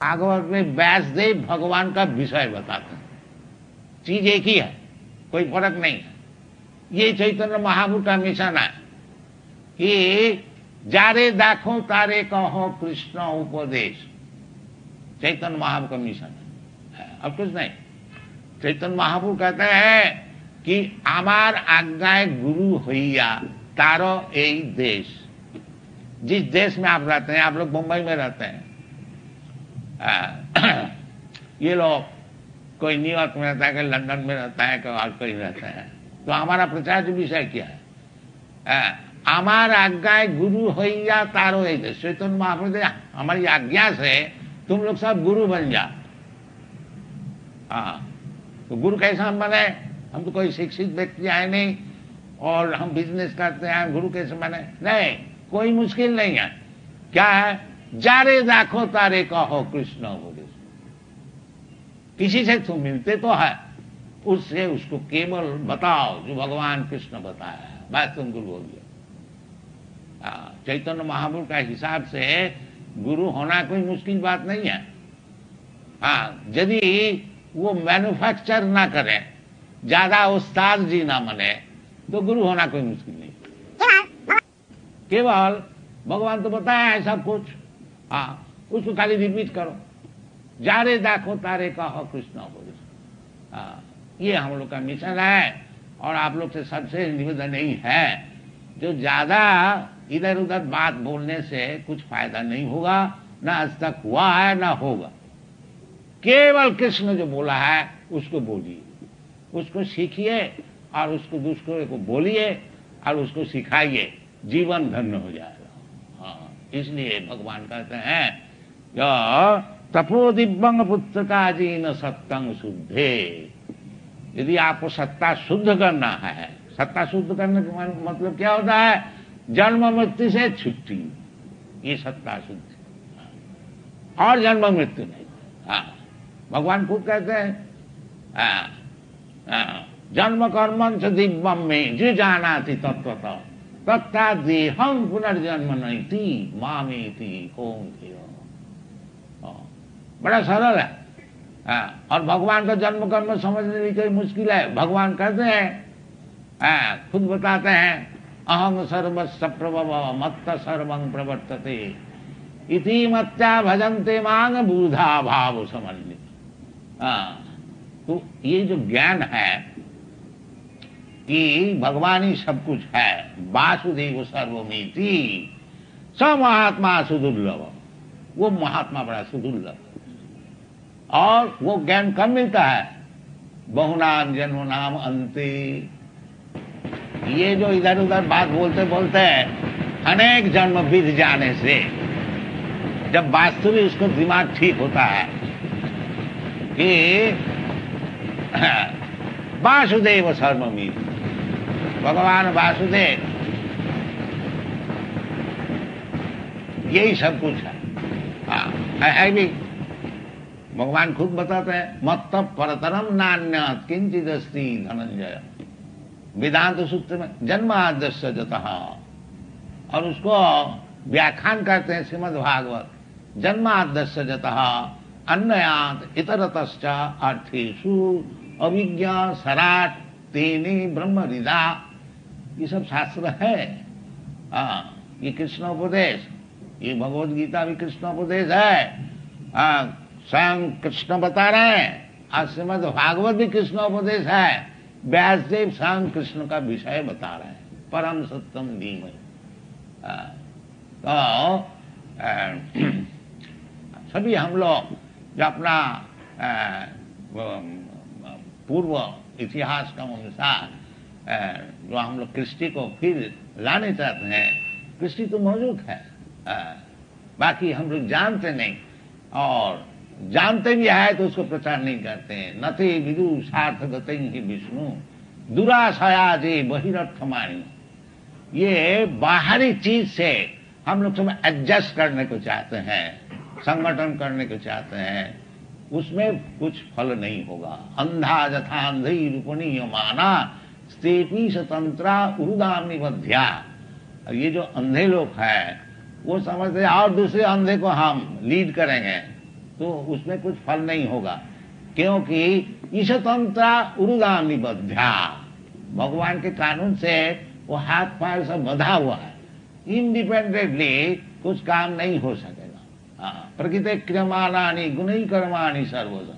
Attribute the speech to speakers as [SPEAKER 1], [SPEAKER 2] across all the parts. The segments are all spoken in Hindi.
[SPEAKER 1] भागवत में व्यासदेव भगवान का विषय बताते हैं, चीज एक ही है, कोई फर्क नहीं है। ये चैतन्य महाप्रभु का मिशन है कि जारे दाखो तारे कहो कृष्ण उपदेश, चैतन्य महाप्रभु का मिशन है, अब कुछ नहीं। चैतन्य महाप्रभु कहते हैं कि आमार आज्ञाए गुरु होइया तारो यही देश। जिस देश में आप रहते हैं, आप लोग मुंबई में रहते हैं, ये लोग कोई न्यूयॉर्क में रहता है, कोई लंदन में रहता है, कोई और कोई रहता है, तो हमारा प्रचार का विषय क्या है? आमार आज्ञाए गुरु होइया तारो यही देश। चैतन्य महाप्रभु हमारी आज्ञा से तुम लोग सब गुरु बन जा। हाँ, तो गुरु कैसा हम बने? हम तो कोई शिक्षित व्यक्ति आए नहीं और हम बिजनेस करते हैं, गुरु कैसे बने? नहीं, कोई मुश्किल नहीं है। क्या है? जारे दाखो तारे कहो कृष्ण उपदेश। किसी से तुम मिलते तो है, उससे उसको केवल बताओ जो भगवान कृष्ण बताया है, बस तुम गुरु हो गया। चैतन्य महाप्रभु का हिसाब से गुरु होना कोई मुश्किल बात नहीं है। हाँ, यदि वो मैन्युफैक्चर ना करे, ज्यादा उस्ताद जी ना बने, तो गुरु होना कोई मुश्किल नहीं। केवल भगवान तो बताया है सब कुछ, हाँ, उसको खाली रिपीट करो। जारे दाखो तारे कहो कृष्ण उपदेश। हाँ, ये हम लोग का मिशन है। और आप लोग से सबसे निवेदन यही है, जो ज्यादा इधर उधर बात बोलने से कुछ फायदा नहीं होगा, ना आज तक हुआ है ना होगा। केवल कृष्ण जो बोला है उसको बोलिए, उसको सीखिए और उसको दूसरों को बोलिए और उसको सिखाइए, जीवन धन्य हो जाएगा। हाँ, इसलिए भगवान कहते हैं जो तपो दिव्यंग पुत्र का जीन सत्तंग शुद्धे। यदि आपको सत्ता शुद्ध करना है, सत्ता शुद्ध करने का मतलब क्या होता है? जन्म मृत्यु से छुट्टी, ये सत्ता शुद्धि, और जन्म मृत्यु नहीं। हाँ, भगवान खुद कहते हैं जन्म कर्म च दिव्यम में जो जाना थी तत्वतः तथा देहम पुनर्जन्म नहीं थी मामेति कौन थी। बड़ा सरल है। और भगवान का जन्म कर्म समझने में कोई मुश्किल है? भगवान कहते हैं, खुद बताते हैं, अहम सर्वस्व प्रभव मत्त सर्वं प्रवर्तते इति मत्या भजन्ते मांग बूढ़ा भाव समन्वित। तो ये जो ज्ञान है कि भगवान ही सब कुछ है, वासुदेव सर्वमिति, स महात्मा सुदुर्लभ, वो महात्मा बड़ा सुदुर्लभ। और वो ज्ञान कब मिलता है? बहुनाम जन्म नाम अंते। ये जो इधर उधर बात बोलते बोलते अनेक जन्म बीत जाने से जब वास्तविक उसको दिमाग ठीक होता है कि वासुदेव सर्वमिति, भगवान वासुदेव यही सब कुछ है। हाँ, है भी। भगवान खुद बताते हैं, मत्त परतरम नान्यत् किंचित् अस्ति धनंजय। वेदांत सूत्र में जन्माद्यस्य जतः, और उसको व्याख्यान करते हैं श्रीमद् भागवत, जन्माद्यस्य जतः अन्नयात् इतरतश्च अर्थेषु अविज्ञा सराट तेने ब्रह्म हृदा। ये सब शास्त्र है। ये कृष्णोपदेश, ये भगवत गीता भी कृष्णोपदेश है। स्वयं कृष्ण बता रहे हैं, आज श्रीमद् भागवत भी कृष्णोपदेश है। व्यासदेव स्वयं कृष्ण का विषय बता रहे हैं, परम सत्यम धीमहि। तो सभी हम लोग जो अपना पूर्व इतिहास का अनुसार जो हम लोग कृष्टि को फिर लाने चाहते हैं, कृष्टि तो मौजूद है, बाकी हम लोग जानते नहीं, और जानते भी है तो उसको प्रचार नहीं करते हैं। नते विदु सार्थ गते ही विष्णु दुराशया जे बहिरर्थमाणी। ये बाहरी चीज से हम लोग सब एडजस्ट करने को चाहते हैं, संगठन करने को चाहते हैं, उसमें कुछ फल नहीं होगा। अंधा जथा अंधी रूपणी माना स्तेपी स्वतंत्रा उरुदाम निबध्या। ये जो अंधे लोग हैं वो समझते हैं और दूसरे अंधे को हम लीड करेंगे तो उसमें कुछ फल नहीं होगा, क्योंकि ईशतंत्रा उरुदाम निबद्ध्या, भगवान के कानून से वो हाथ पैर से बंधा हुआ है, इंडिपेंडेंटली कुछ काम नहीं हो सकेगा। प्रकृति क्रियमाणानि गुणै कर्माणि सर्वदा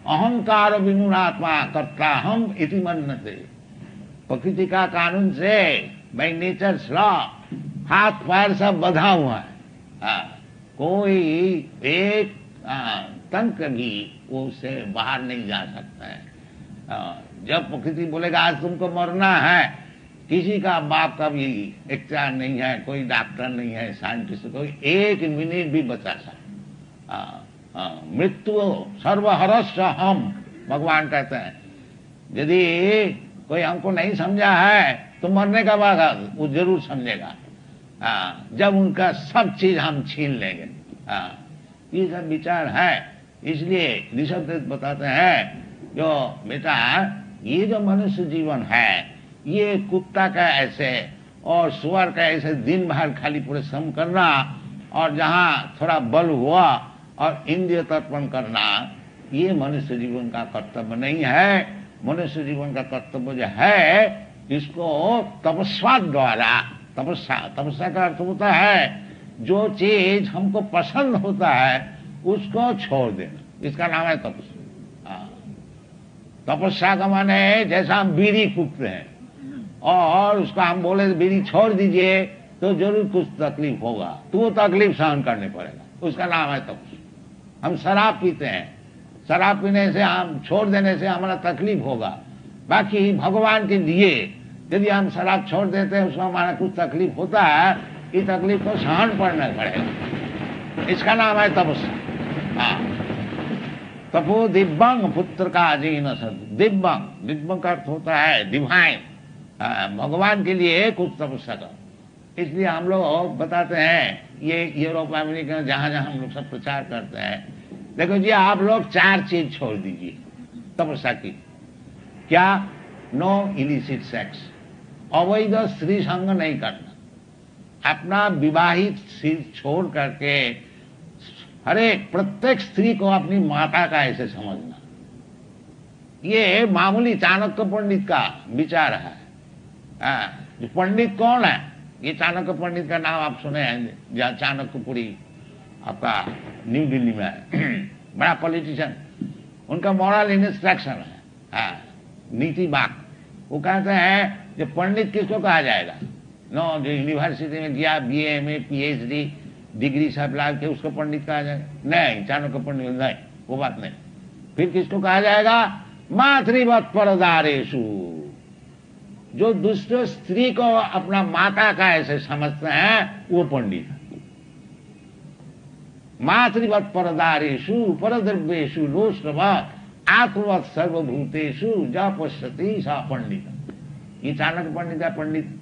[SPEAKER 1] अहंकार विनुनात्मा कर्ता हम इति मन्यते। प्रकृति का कानून से बाय नेचर्स लॉ हाथ पैर सब बंधा हुआ है, कोई एक तंत्र भी वो उससे बाहर नहीं जा सकता है। जब प्रकृति बोलेगा आज तुमको मरना है, किसी का बाप का भी इख्तियार नहीं है, कोई डॉक्टर नहीं है, साइंटिस्ट कोई एक मिनट भी बचा सकता। मृत्यु सर्वहरस्य हम, भगवान कहते हैं यदि कोई हमको नहीं समझा है तो मरने का बाद वो जरूर समझेगा, जब उनका सब चीज हम छीन लेंगे। ये सब विचार है। इसलिए ऋषभ बताते हैं जो बेटा ये जो मनुष्य जीवन है ये कुत्ता का ऐसे और सुअर का ऐसे दिन भर खाली परिश्रम करना और जहां थोड़ा बल हुआ और इंद्रिय तर्पण करना, ये मनुष्य जीवन का कर्तव्य नहीं है। मनुष्य जीवन का कर्तव्य जो है इसको तपस्या द्वारा, तपस्या का अर्थ होता है जो चीज हमको पसंद होता है उसको छोड़ देना, इसका नाम है तपस्या। तपस्या का माने जैसा हम बीड़ी फूकते हैं और उसका हम बोले बीड़ी छोड़ दीजिए तो जरूर कुछ तकलीफ होगा, तो वो तकलीफ सहन करने पड़ेगा, उसका नाम है तपस्या। हम शराब पीते हैं, शराब पीने से हम छोड़ देने से हमारा तकलीफ होगा, बाकी भगवान के लिए यदि हम शराब छोड़ देते हैं उसमें हमारा कुछ तकलीफ होता है, इस तकलीफ को सहन करना पड़ेगा, इसका नाम है तपस्या। तपो दिव्यंग पुत्र का अजीन सद, दिव्यंग, दिव्यंग का अर्थ होता है डिवाइन, भगवान के लिए कुछ तपस्या करो। इसलिए हम लोग बताते हैं ये यूरोप अमेरिका जहां जहां हम लोग सब प्रचार करते हैं, देखो जी आप लोग 4 चीज छोड़ दीजिए तपस्या की। क्या? नो इलिसिट सेक्स, अवैध स्त्री संग नहीं करना, अपना विवाहित स्त्री छोड़ करके हर एक प्रत्येक स्त्री को अपनी माता का ऐसे समझना, ये मामूली चाणक्य पंडित का विचार है। जो पंडित कौन है? ये चाणक्य पंडित का नाम आप सुने हैं, जहाँ चाणक्यपुरी आपका न्यू दिल्ली में है, बड़ा पॉलिटिशियन, उनका मॉरल इंस्ट्रक्शन है, नीति बाग। वो कहते हैं जो पंडित किसको कहा जाएगा? नो, जो यूनिवर्सिटी में गया BA MA PhD डिग्री सब ला के उसको पंडित कहा जाएगा? नहीं, चाणक्य पंडित नहीं, वो बात नहीं। फिर किसको कहा जाएगा? मातृवत परदारेशु, जो दूसरे स्त्री को अपना माता का ऐसे समझते हैं वो पंडित है। मातृवत परदारेशु परद्रव्येशु लोष्टवत् आत्मवत् सर्वभूतेषु जा पश्यति सा पंडित। ये चाणक्य पंडित है, पंडित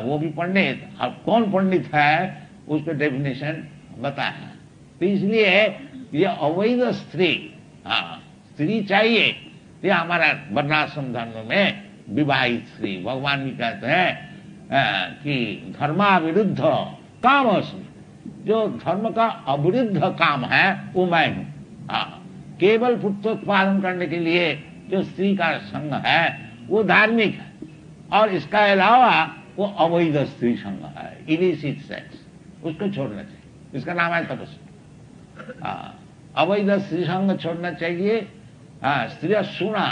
[SPEAKER 1] वो भी पंडित। अब कौन पंडित है उसको डेफिनेशन बताया। तो इसलिए ये अवैध स्त्री, स्त्री चाहिए, ये हमारा वर्णाश्रम धर्म में विवाहित स्त्री। भगवान भी कहते हैं कि धर्माविरुद्ध काम, जो धर्म का अविरुद्ध काम है वो मैं हूं। केवल पुत्रोत्पादन करने के लिए जो स्त्री का संग है वो धार्मिक है, और इसका अलावा वो अवैध स्त्री संग है, इलिसिट सेक्स, उसको छोड़ना चाहिए, इसका नाम है तपस्या। अवैध स्त्री संग छोड़ना चाहिए, स्त्री सुना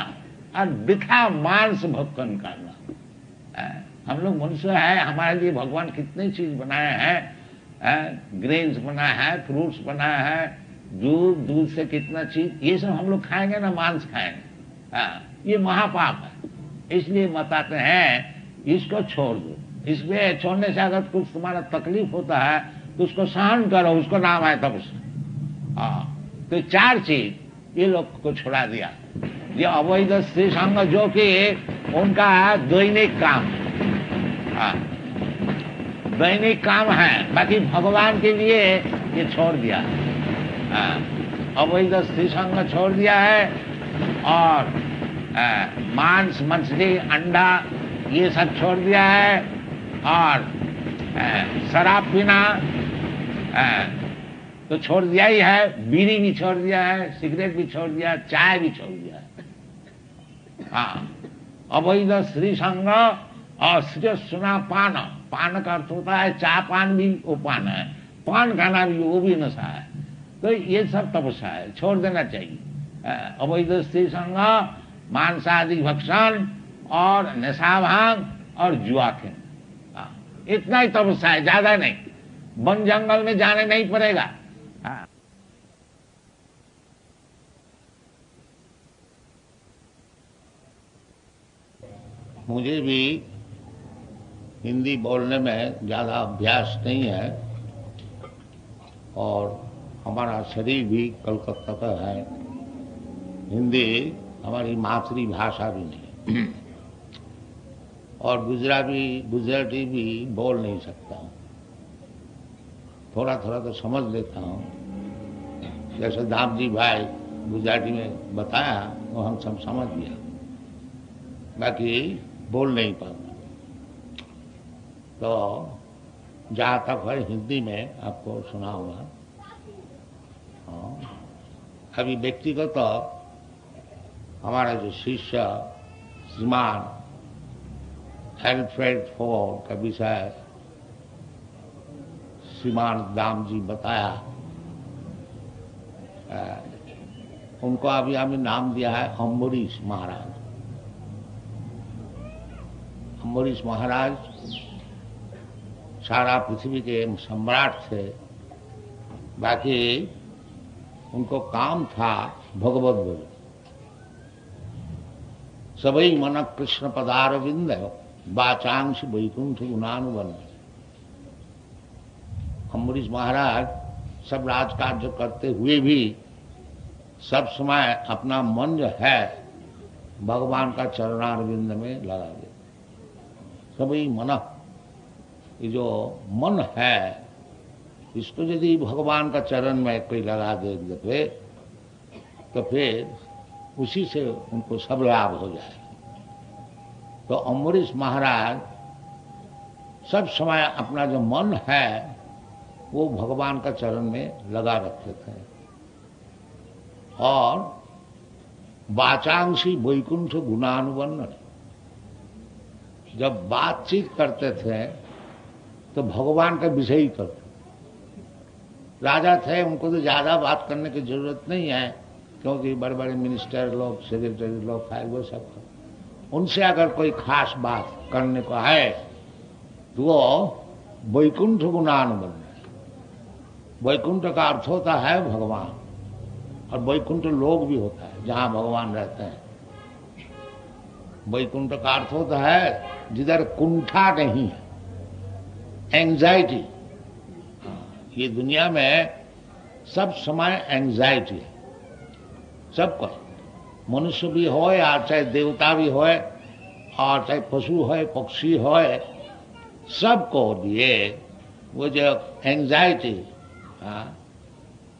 [SPEAKER 1] और बिथा मांस भक्षण करना। हम लोग मनुष्य है, हमारे लिए भगवान कितनी चीज बनाए हैं, ग्रेन्स बनाया है, फ्रूट्स बनाया है, दूध से कितना चीज, ये सब हम लोग खाएंगे ना, मांस खाएंगे, ये महापाप है। इसलिए बताते हैं इसको छोड़ दो, इसमें छोड़ने से अगर कुछ तुम्हारा तकलीफ होता है तो उसको सहन करो, उसको नाम है तपस्या। तो 4 चीज ये लोग को छोड़ा दिया। ये अवैध स्त्री संग जो कि उनका दैनिक काम, दैनिक काम है, बाकी भगवान के लिए ये छोड़ दिया है। अवैध स्त्री संग छोड़ दिया है, और मांस मछली अंडा ये सब छोड़ दिया है, और शराब पीना, तो छोड़ दिया ही है, बीड़ी भी छोड़ दिया है, सिगरेट भी छोड़ दिया, चाय भी छोड़ दिया है। हाँ, अवैध स्त्री संग और सुना पान, पान का अर्थ होता है चाय पान भी वो पान है, पान खाना भी वो भी नशा है। तो ये सब तपस्या है, छोड़ देना चाहिए। अवैध स्त्री संग, मांसादि भक्षण और नशा भांग और जुआ खेल, इतना ही तपस्या है, ज्यादा नहीं। वन जंगल में जाने नहीं पड़ेगा।
[SPEAKER 2] मुझे भी हिंदी बोलने में ज़्यादा अभ्यास नहीं है और हमारा शरीर भी कलकत्ता का है। हिंदी हमारी मातृभाषा भी नहीं और गुजराती भी बोल नहीं सकता हूँ। थोड़ा थोड़ा तो समझ लेता हूँ, जैसे दामजी भाई गुजराती में बताया वो हम सब समझ गया, बाकी बोल नहीं पाता। तो जहाँ तक है हिंदी में आपको सुनाऊंगा। अभी व्यक्तिगत तो हमारा जो शिष्य श्रीमान एल्फ्रेड फोर्ड का विषय श्रीमान दाम जी बताया, उनको अभी हमें नाम दिया है अम्बरीश महाराज। अम्बरीश महाराज सारा पृथ्वी के सम्राट थे, बाकी उनको काम था भगवत भजन। सबई मन कृष्ण पदारविंद वाचांश वैकुंठ गुणानुबंध। अम्बरीश महाराज सब राजकार्य करते हुए भी सब समय अपना मन जो है भगवान का चरणारविंद में लगा दे। सबई मन, ये जो मन है इसको यदि भगवान का चरण में कोई लगा दे तो फिर उसी से उनको सब लाभ हो जाए। तो अम्बरीश महाराज सब समय अपना जो मन है वो भगवान का चरण में लगा रखते थे और वाचांशी वैकुंठ गुणानुबंधन, जब बातचीत करते थे तो भगवान का विषय ही करते। राजा थे, उनको तो ज्यादा बात करने की जरूरत नहीं है, क्योंकि बड़े बड़े मिनिस्टर लोग, सेक्रेटरी लोग है, वो सब। उनसे अगर कोई खास बात करने को है तो वो वैकुंठ गुणानुबंध। वैकुंठ का अर्थ होता है भगवान, और वैकुंठ लोग भी होता है जहां भगवान रहते हैं। वैकुंठ का अर्थ होता है जिधर कुंठा नहीं है, एंजाइटी। ये दुनिया में सब समय एंजाइटी है सबको, मनुष्य भी हो या चाहे देवता भी हो और चाहे पशु हो पक्षी हो, सबको लिए वो जो एंजाइटी,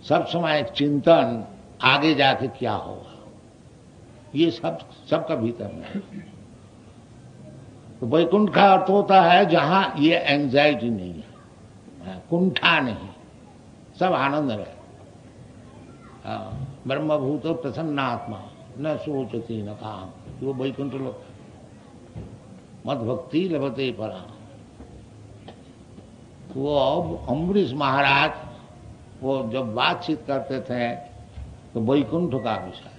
[SPEAKER 2] सब समय एक चिंतन आगे जाके क्या होगा, ये सबका भीतर में है। तो वैकुंठ का अर्थ होता है जहां ये एंजाइटी नहीं है, कुंठा नहीं, सब आनंद रहे। ब्रह्मभूत प्रसन्नात्मा न सोचती न काम, वो वैकुंठ लोग। मद भक्ति लभते परा। वो अम्बरीश महाराज वो जब बातचीत करते थे तो वैकुंठ का विषय,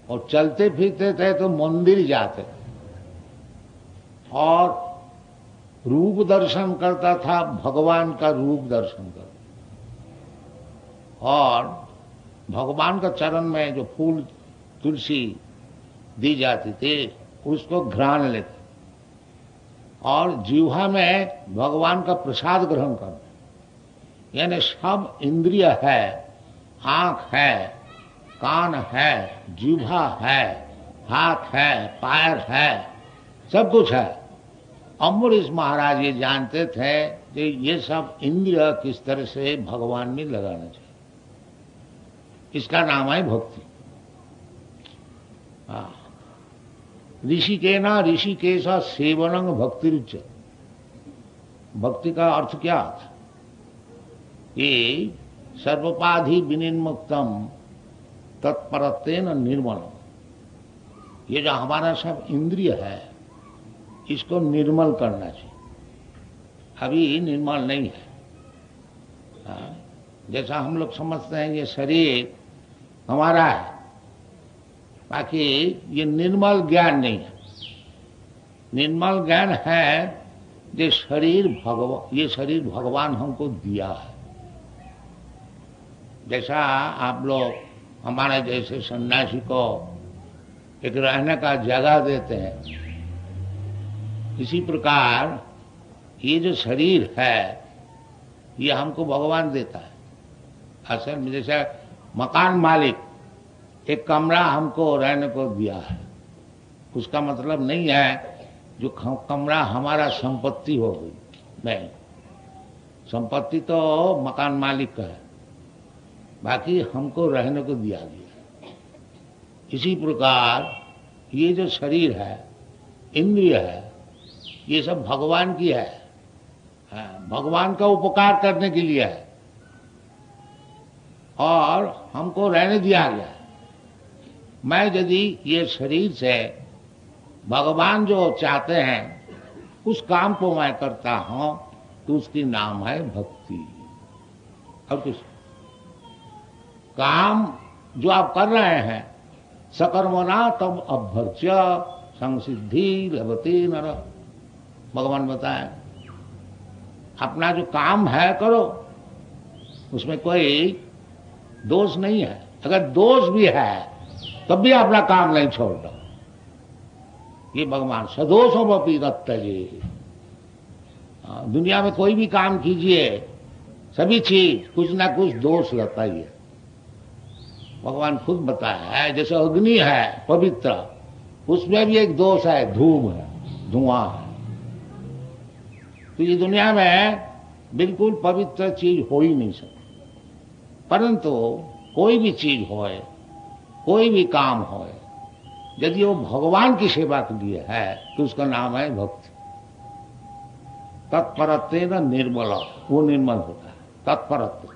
[SPEAKER 2] और चलते फिरते थे तो मंदिर जाते और रूप दर्शन करता था, भगवान का रूप दर्शन करता, और भगवान का चरण में जो फूल तुलसी दी जाती थी उसको घ्राण लेते और जीवा में भगवान का प्रसाद ग्रहण करते। यानी सब इंद्रिय है, आंख है, कान है, जीवा है, हाथ है, पैर है, सब कुछ है। अम्बरीश महाराज ये जानते थे कि ये सब इंद्रिय किस तरह से भगवान में लगाना चाहिए। इसका नाम है भक्ति। ऋषिकेना ऋषिकेशा सेवनंग भक्ति रुच। भक्ति का अर्थ क्या था? कि सर्वोपाधि विनिर्मुक्तम तत्परत्वेन निर्मलम। ये जो हमारा सब इंद्रिय है इसको निर्मल करना चाहिए। अभी निर्मल नहीं है। जैसा हम लोग समझते हैं ये शरीर हमारा है, बाकी ये निर्मल ज्ञान नहीं है। निर्मल ज्ञान है ये शरीर भगवान हमको दिया है। जैसा आप लोग हमारे जैसे सन्यासी को एक रहने का जगह देते हैं, इसी प्रकार ये जो शरीर है ये हमको भगवान देता है। असल में जैसे मकान मालिक एक कमरा हमको रहने को दिया है, उसका मतलब नहीं है जो कमरा हमारा संपत्ति हो गई, नहीं। संपत्ति तो मकान मालिक का है, बाकी हमको रहने को दिया गया। इसी प्रकार ये जो शरीर है, इंद्रिय है, ये सब भगवान की है, भगवान का उपकार करने के लिए है और हमको रहने दिया गया है। मैं यदि ये शरीर से भगवान जो चाहते हैं उस काम को मैं करता हूं तो उसकी नाम है भक्ति। और कुछ काम जो आप कर रहे हैं सकर्मणा तब अभ्यर्च्य संसिद्धि लभते नर, भगवान बताए। अपना जो काम है करो, उसमें कोई दोष नहीं है। अगर दोष भी है तब भी अपना काम नहीं छोड़ दो। ये भगवान सदोषोपि तत्यजे। दुनिया में कोई भी काम कीजिए, सभी चीज कुछ ना कुछ दोष लगता ही है। भगवान खुद बताया है, जैसे अग्नि है पवित्र, उसमें भी एक दोष है, धूम है, धुआं है। तो ये दुनिया में बिल्कुल पवित्र चीज हो ही नहीं सकती। परंतु कोई भी चीज होए, कोई भी काम होए, यदि वो भगवान की सेवा के लिए है तो उसका नाम है भक्ति। तत्परत्वेन निर्मल, वो निर्मल होता है। तत्परत्व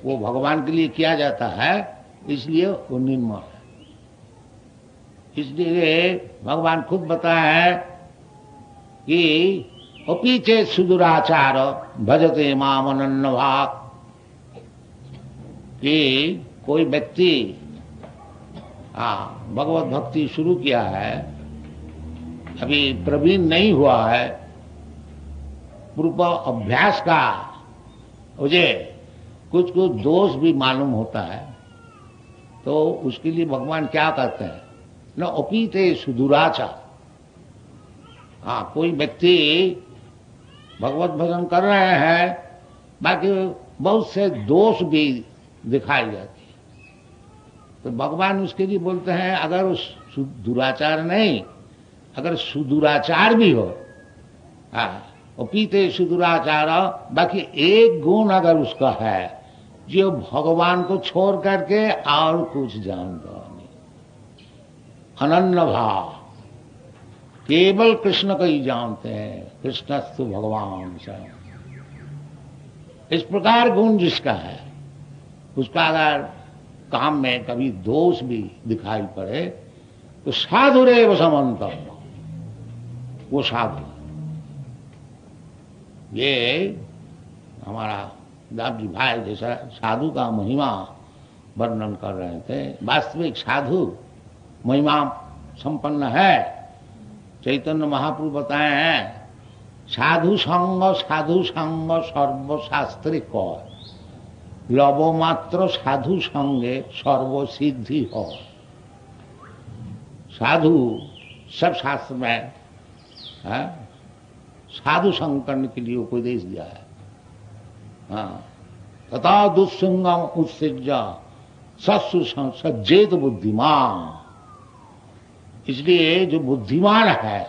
[SPEAKER 2] वो भगवान के लिए किया जाता है, इसलिए वो निर्मल है। इसलिए भगवान खुद बताया है कि अपि चेत् सुदुराचार भजते माम अनन्यभाक्, कि कोई व्यक्ति भगवत भक्ति शुरू किया है, अभी प्रवीण नहीं हुआ है, पूर्व अभ्यास का मुझे कुछ कुछ दोष भी मालूम होता है, तो उसके लिए भगवान क्या कहते हैं, न अपीते सुदुराचार। कोई व्यक्ति भगवत भजन कर रहे हैं, बाकी बहुत से दोष भी दिखाई जाती है, तो भगवान उसके लिए बोलते हैं अगर उस दुराचार नहीं, अगर सुदुराचार भी हो, अपीते सुदुराचार, बाकी एक गुण अगर उसका है जो भगवान को छोड़ करके और कुछ जानता नहीं, अनन्य भाव, केवल कृष्ण को ही जानते हैं, कृष्णस्तु भगवान स। इस प्रकार गुण जिसका है, उसका अगर काम में कभी दोष भी दिखाई पड़े तो साधुरेव समन्तम, वो साधु। ये हमारा दाब जी भाई जैसा साधु का महिमा वर्णन कर रहे थे। वास्तविक साधु महिमा संपन्न है। चैतन्य महाप्रभु बताए हैं, साधु संग सर्वशास्त्रिक, लवो मात्र साधु संगे सर्व सिद्धि हो। साधु सब शास्त्र में है, साधु संग करने के लिए उपदेश दिया है। तथा दुस्संगम उत्सृज्य सत्सु सज्जेत बुद्धिमान। इसलिए जो बुद्धिमान है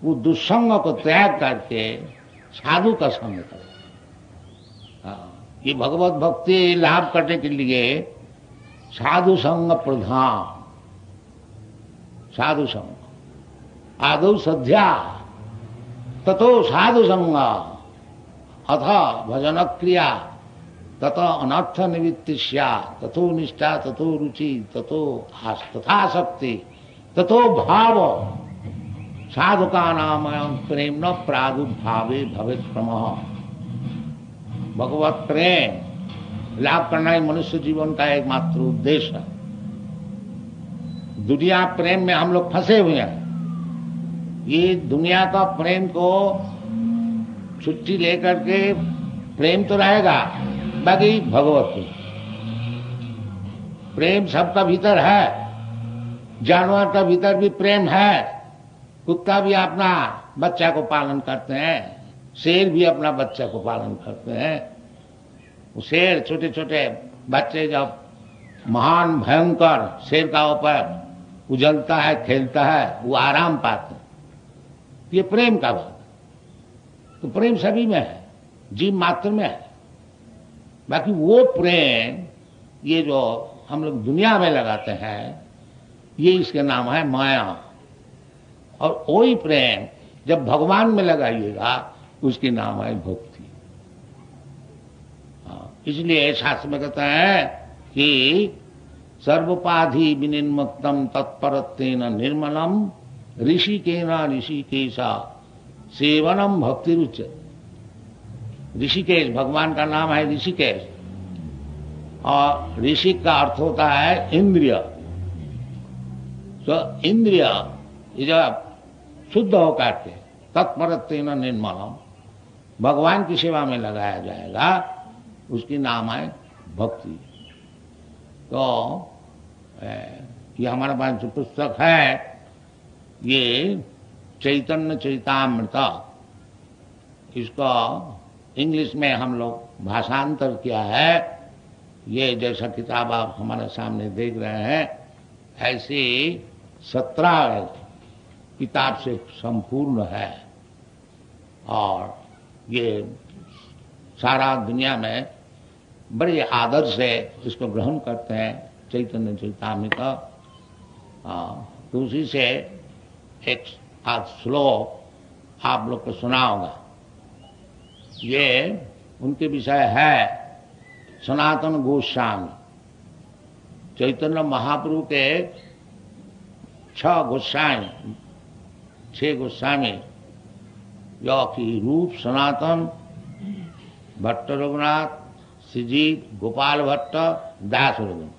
[SPEAKER 2] वो दुस्संग को त्याग करके साधु का संग करे। ये भगवत भक्ति लाभ करने के लिए साधु संग प्रधान, साधु संग आदौ सध्या ततो साधु संग अथ भजन क्रिया ततो अनर्थ निवृत्ति स्यात्, ततो निष्ठा, ततो रुचि, ततो तथासक्ति, ततो भाव साधुका नाम प्रेम न प्रादुर्भावे भवेत् प्रमः। भगवत प्रेम लाभ करना ही मनुष्य जीवन का एकमात्र उद्देश्य है। दुनिया प्रेम में हम लोग फंसे हुए हैं। ये दुनिया का प्रेम को छुट्टी लेकर के प्रेम तो रहेगा, बाकी भगवत प्रेम सबका भीतर है। जानवर का भीतर भी प्रेम है। कुत्ता भी अपना बच्चा को पालन करते हैं, शेर भी अपना बच्चा को पालन करते हैं। शेर छोटे छोटे बच्चे जब महान भयंकर शेर का ऊपर उजलता है, खेलता है, वो आराम पाते हैं। ये प्रेम का बात है। तो प्रेम सभी में है, जीव मात्र में है। बाकी वो प्रेम ये जो हम लोग दुनिया में लगाते हैं, ये इसके नाम है माया। और वही प्रेम जब भगवान में लगाइएगा उसकी नाम है भक्ति। इसलिए शास्त्र में कहते हैं कि सर्वोपाधि विनिर्मुक्तम तत्परत्वेन निर्मलम ऋषिकेन ऋषिकेशा सेवनम भक्ति रुच्यते। ऋषिकेश भगवान का नाम है ऋषिकेश, और ऋषि का अर्थ होता है इंद्रिय। तो इंद्रिय जब शुद्ध होकर के तत्परत्वेन निर्मलम भगवान की सेवा में लगाया जाएगा, उसकी नाम है भक्ति। तो ये हमारे पास जो पुस्तक है, ये चैतन्य चरितामृत, इसको इंग्लिश में हम लोग भाषांतर किया है। ये जैसा किताब आप हमारे सामने देख रहे हैं, ऐसी 17 किताब से संपूर्ण है। और ये सारा दुनिया में बड़े आदर से इसको ग्रहण करते हैं, चैतन्य चरितामृत। तो उसी से एक आज श्लोक आप लोग को सुना होगा। ये उनके विषय है सनातन गोस्वामी। चैतन्य महाप्रभु के 6 गोस्वामी जो कि रूप, सनातन, भट्ट रघुनाथ, श्रीजीत, गोपाल भट्ट, दास रघुनाथ,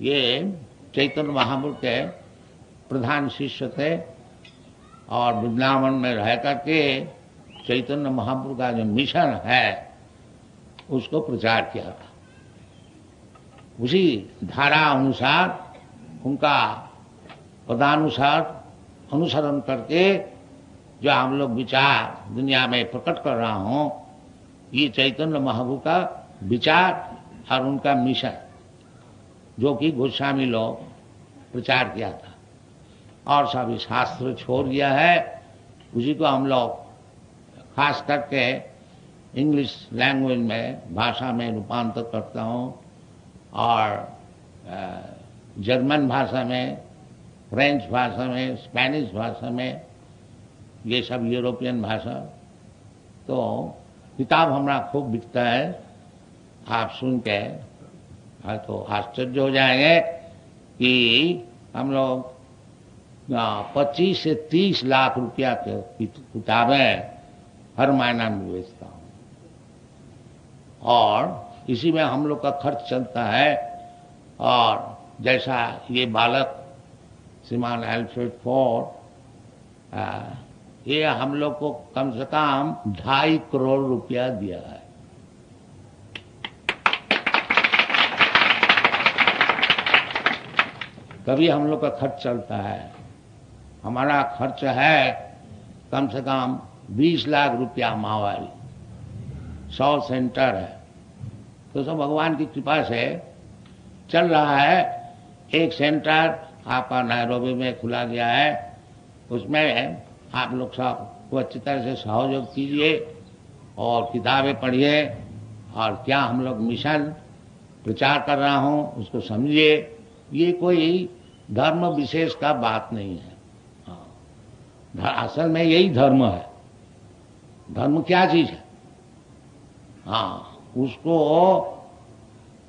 [SPEAKER 2] ये चैतन्य महाप्रभु के प्रधान शिष्य थे। और वृंदावन में रह करके चैतन्य महाप्रभु का जो मिशन है उसको प्रचार किया था। उसी धारा अनुसार, उनका पदानुसार अनुसरण करके जो हम लोग विचार दुनिया में प्रकट कर रहा हूं, ये चैतन्य महाप्रभु का विचार और उनका मिशन जो कि गोस्वामी लोग प्रचार किया था। और सभी शास्त्र छोड़ दिया है, उसी को हम लोग खास करके इंग्लिश लैंग्वेज में भाषा में रूपांतर करता हूँ, और जर्मन भाषा में, फ्रेंच भाषा में, स्पेनिश भाषा में, ये सब यूरोपियन भाषा। तो किताब हमारा खूब बिकता है। आप सुन के तो आश्चर्य हो जाएंगे कि हम लोग 25 से 30 लाख रुपया की किताबें हर महीना में बेचता हूँ, और इसी में हम लोग का खर्च चलता है। और जैसा ये बालक श्रीमान एल्फ्रेड फोर्ड, ये हम लोग को कम से कम 2.5 करोड़ रुपया दिया है। तभी हम लोग का खर्च चलता है। हमारा खर्च है कम से कम 20 लाख रुपया माहवारी। 100 सेंटर है, तो सब भगवान की कृपा से चल रहा है। एक सेंटर आपका नैरोबी में खुला गया है, उसमें आप लोग सब को अच्छी तरह से सहयोग कीजिए और किताबें पढ़िए, और क्या हम लोग मिशन प्रचार कर रहा हूं उसको समझिए। ये कोई धर्म विशेष का बात नहीं है। असल में यही धर्म है। धर्म क्या चीज है? उसको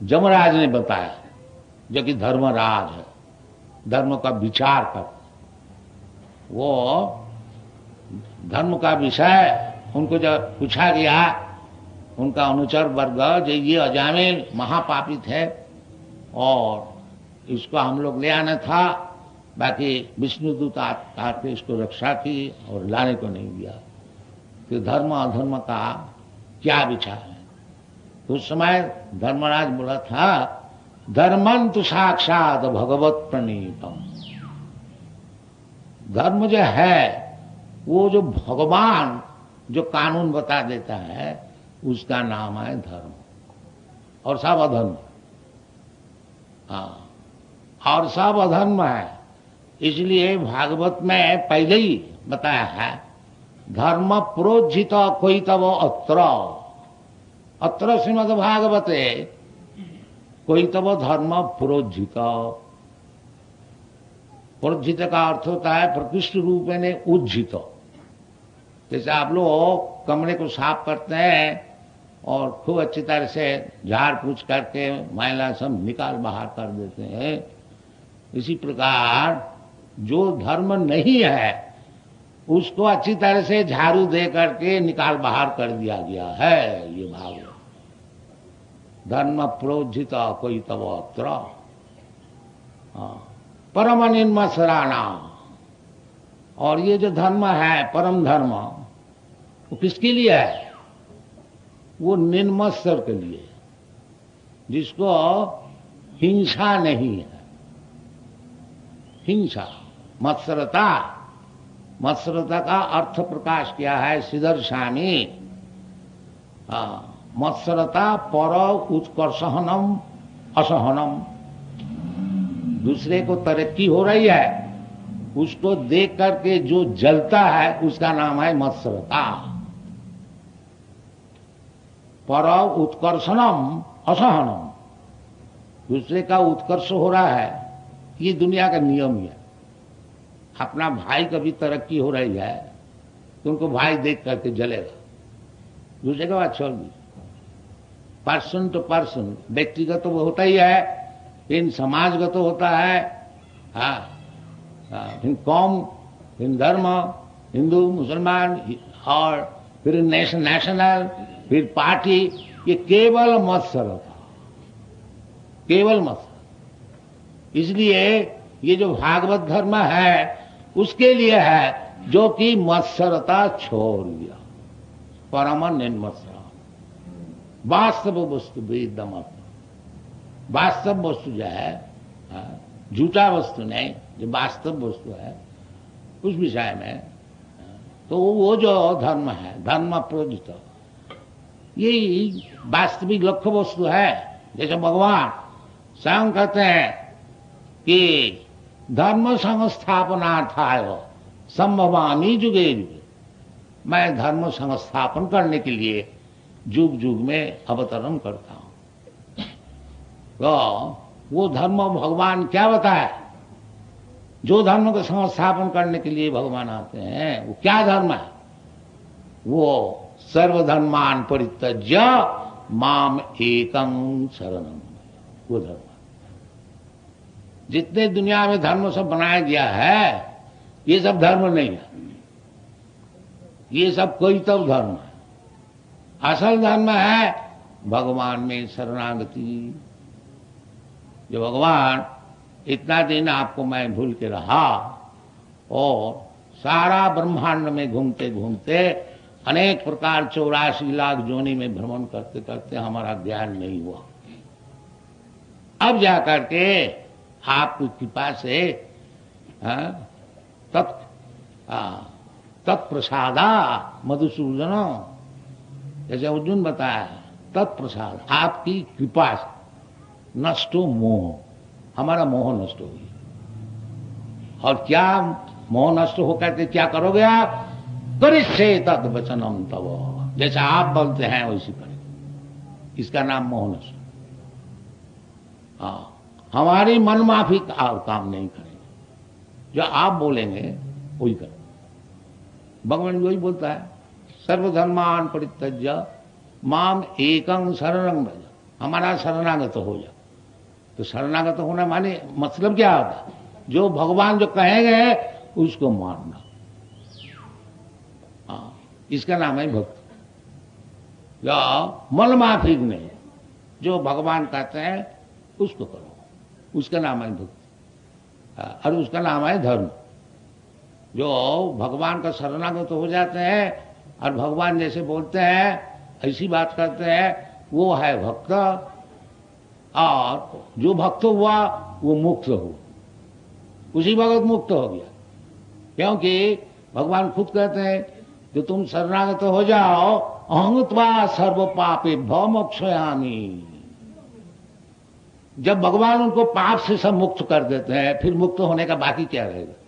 [SPEAKER 2] जमराज ने बताया, जो कि धर्मराज है, धर्म का विचार कर। वो धर्म का विषय उनको जब पूछा गया, उनका अनुचर वर्ग, जो ये अजामिल महापापी थे और इसको हम लोग ले आना था, बाकी विष्णुदूत आके इसको रक्षा की और लाने को नहीं दिया। तो धर्म अधर्म का क्या विचार है? तो उस समय धर्मराज बोला था, धर्मं तु साक्षात भगवत प्रणीतम। धर्म जो है वो जो भगवान जो कानून बता देता है उसका नाम है धर्म, और सब अधर्म। हाँ, और सब अधर्म है। इसलिए भागवत में पहले ही बताया है, धर्म प्रोज्झित कोई तब अत्र श्रीमद् भागवते कोई तब धर्म प्रोज्झित। प्रोज्झित का अर्थ होता है प्रकृष्ट रूप में उज्जित। जैसे आप लोग कमरे को साफ करते हैं और खूब अच्छी तरह से झाड़ पूछ करके मैला सब निकाल बाहर कर देते हैं, इसी प्रकार जो धर्म नहीं है उसको अच्छी तरह से झाड़ू दे करके निकाल बाहर कर दिया गया है। ये भाव धर्म प्रोज्झित कोई तब अत्र परम निर्मसराना। और ये जो धर्म है परम धर्म, वो किसके लिए है? वो निर्मत्सर के लिए, जिसको हिंसा नहीं है। हिंसा मत्सरता, मत्सरता का अर्थ प्रकाश किया है श्रीधर स्वामी। मत्सरता पर उत्कर्षहनम असहनम। दूसरे को तरक्की हो रही है उसको देख करके जो जलता है उसका नाम है मत्सरता। पर उत्कर्षणम असहनम। दूसरे का उत्कर्ष हो रहा है, ये दुनिया का नियम है। अपना भाई कभी तरक्की हो रही है तो उनको भाई देख करके जलेगा, दूसरे का बात छोड़ दी। पर्सन टू पर्सन, व्यक्तिगत तो वो होता ही है, इन समाजगत तो होता है। हाँ, फिर कौम, फिर धर्म, हिंदू मुसलमान, और फिर नेशनल, फिर पार्टी, ये केवल मत्सर था, केवल मत्सर। इसलिए ये जो भागवत धर्म है उसके लिए है जो कि मत्सरता छोड़ दिया, परम निर्मत्सर। वास्तव वस्तु वेदम, वास्तव वस्तु जो है, झूठा वस्तु नहीं, जो वास्तव वस्तु है उस विषय में, तो वो जो धर्म है धर्म प्रोज्झित, यही वास्तविक लक्ष्य वस्तु है। जैसे भगवान स्वयं कहते हैं कि धर्म संस्थापनार्थाय संभवामि जुगे जुगे। मैं धर्म संस्थापन करने के लिए जुग जुग में अवतरण करता हूं। तो वो धर्म भगवान क्या बताए? जो धर्म को संस्थापन करने के लिए भगवान आते हैं वो क्या धर्म है? वो सर्वधर्मान परित्यज्य माम एकं शरणम, वो धर्म। जितने दुनिया में धर्म सब बनाया गया है ये सब धर्म नहीं है, ये सब कोई तब धर्म है। असल धर्म है भगवान में शरणागति। जो भगवान इतना दिन आपको मैं भूल के रहा और सारा ब्रह्मांड में घूमते घूमते अनेक प्रकार 84 लाख जोनी में भ्रमण करते करते हमारा ज्ञान नहीं हुआ। अब जाकर के आपकी कृपा से तत्प्रसादा मधुसूदन, जैसे अर्जुन बताया, तत्प्रसाद आपकी कृपा से नष्टो मोह, हमारा मोह नष्ट हो गया। और क्या मोह नष्ट होकर के क्या करोगे आप? करिष्ये तद वचनम तव, जैसा आप बोलते हैं वैसे करें। इसका नाम मोह नष्ट। हमारी मनमाफी का काम नहीं करेंगे, जो आप बोलेंगे वही करें। भगवान वही बोलता है, सर्वधर्मान परित्यज्य माम एकं शरणं भज, हमारा शरणागत हो जा। तो शरणागत होना माने मतलब क्या होता? जो भगवान जो कहेंगे उसको मानना। इसका नाम है भक्ति। या मन माफिक नहीं, जो भगवान कहते हैं उसको करो, उसका नाम है भक्ति। और उसका नाम है धर्म। जो भगवान का शरणागत हो जाते हैं और भगवान जैसे बोलते हैं ऐसी बात करते हैं, वो है भक्त। और जो भक्त हुआ वो मुक्त हुआ, उसी वक्त मुक्त हो गया। क्योंकि भगवान खुद कहते हैं जो तुम शरणागत हो जाओ, अहंत्वा सर्व पापे भव मोक्षयामि। जब भगवान उनको पाप से सब मुक्त कर देते हैं, फिर मुक्त होने का बाकी क्या रहेगा?